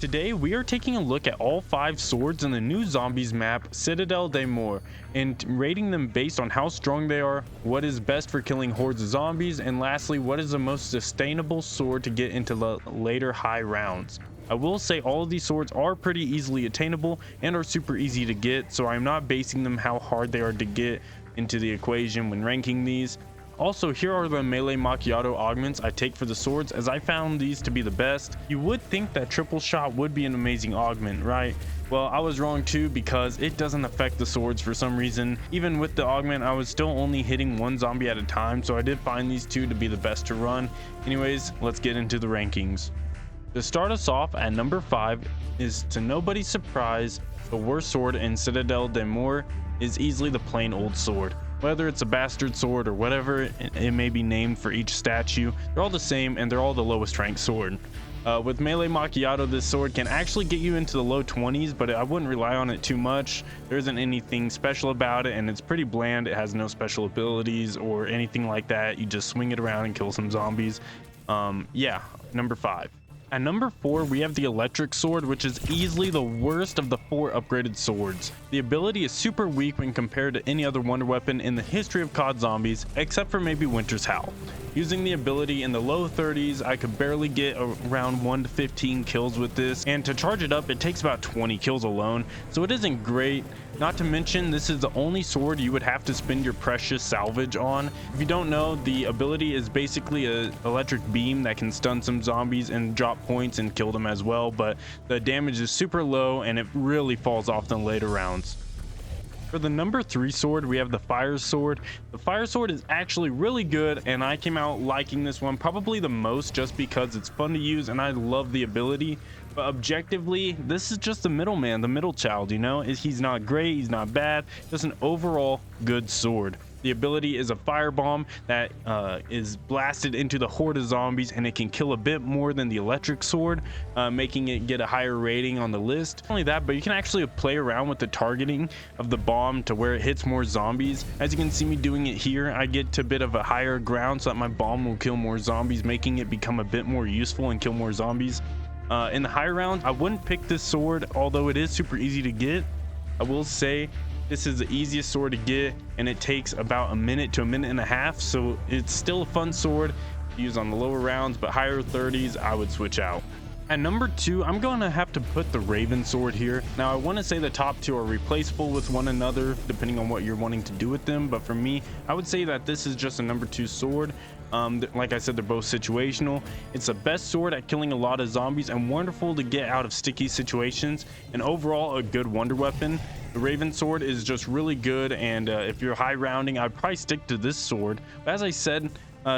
Today we are taking a look at all 5 swords in the new zombies map Citadelle des Morts and rating them based on how strong they are, what is best for killing hordes of zombies, and lastly what is the most sustainable sword to get into the later high rounds. I will say all of these swords are pretty easily attainable and are super easy to get, so I'm not basing them how hard they are to get into the equation when ranking these. Also, here are the melee macchiato augments I take for the swords, as I found these to be the best. You would think that triple shot would be an amazing augment, right? Well, I was wrong too, because it doesn't affect the swords for some reason. Even with the augment, I was still only hitting one zombie at a time, so I did find these two to be the best to run. Anyways, let's get into the rankings. To start us off at number 5 is, to nobody's surprise, the worst sword in Citadelle des Morts is easily the plain old sword. Whether it's a bastard sword or whatever it may be named for each statue, they're all the same and they're all the lowest ranked sword. With melee macchiato, this sword can actually get you into the low 20s, but I wouldn't rely on it too much. There isn't anything special about it, and it's pretty bland. It has no special abilities or anything like that. You just swing it around and kill some zombies. Yeah, number 5. At number 4, we have the electric sword, which is easily the worst of the 4 upgraded swords. The ability is super weak when compared to any other wonder weapon in the history of COD Zombies, except for maybe Winter's Howl. Using the ability in the low 30s, I could barely get around 1 to 15 kills with this, and to charge it up, it takes about 20 kills alone, so it isn't great. Not to mention, this is the only sword you would have to spend your precious salvage on. If you don't know, the ability is basically an electric beam that can stun some zombies and drop points and kill them as well, but the damage is super low and it really falls off in later rounds. For the number 3 sword, we have the fire sword. The fire sword is actually really good, and I came out liking this one probably the most just because it's fun to use and I love the ability. But objectively, this is just the middleman, the middle child, you know? He's not great, he's not bad, just an overall good sword. The ability is a firebomb that is blasted into the horde of zombies, and it can kill a bit more than the electric sword, making it get a higher rating on the list. Not only that, but you can actually play around with the targeting of the bomb to where it hits more zombies. As you can see me doing it here, I get to a bit of a higher ground so that my bomb will kill more zombies, making it become a bit more useful and kill more zombies. In the higher rounds, I wouldn't pick this sword, although it is super easy to get. I will say this is the easiest sword to get, and it takes about a minute to a minute and a half, so it's still a fun sword to use on the lower rounds, but higher 30s I would switch out. At number 2, I'm going to have to put the Raven sword here. Now, I want to say the top 2 are replaceable with one another depending on what you're wanting to do with them, but for me, I would say that this is just a number 2 sword. Like I said, they're both situational. It's the best sword at killing a lot of zombies and wonderful to get out of sticky situations, and overall a good wonder weapon. The Raven sword is just really good, and if you're high rounding, I'd probably stick to this sword. But as I said,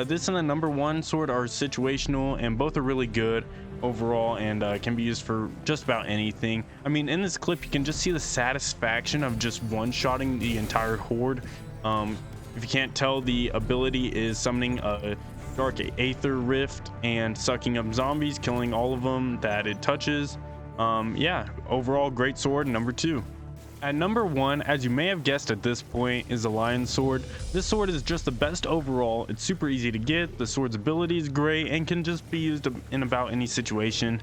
this and the number 1 sword are situational, and both are really good overall, and can be used for just about anything. I mean, in this clip you can just see the satisfaction of just one-shotting the entire horde. If you can't tell, the ability is summoning a dark aether rift and sucking up zombies, killing all of them that it touches. Yeah, overall great sword, number 2. At number 1, as you may have guessed at this point, is the Lion Sword. This sword is just the best overall. It's super easy to get, the sword's ability is great, and can just be used in about any situation.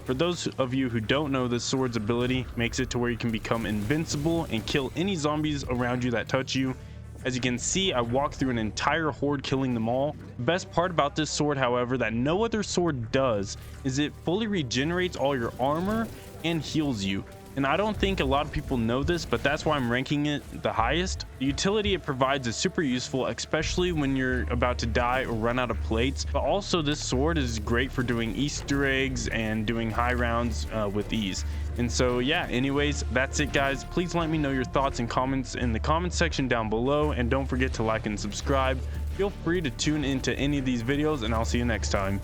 For those of you who don't know, this sword's ability makes it to where you can become invincible and kill any zombies around you that touch you. As you can see, I walked through an entire horde killing them all. The best part about this sword, however, that no other sword does, is it fully regenerates all your armor and heals you. And I don't think a lot of people know this, but that's why I'm ranking it the highest. The utility it provides is super useful, especially when you're about to die or run out of plates. But also, this sword is great for doing Easter eggs and doing high rounds with ease. And so yeah, anyways, that's it guys. Please let me know your thoughts and comments in the comment section down below, and don't forget to like and subscribe. Feel free to tune into any of these videos, and I'll see you next time.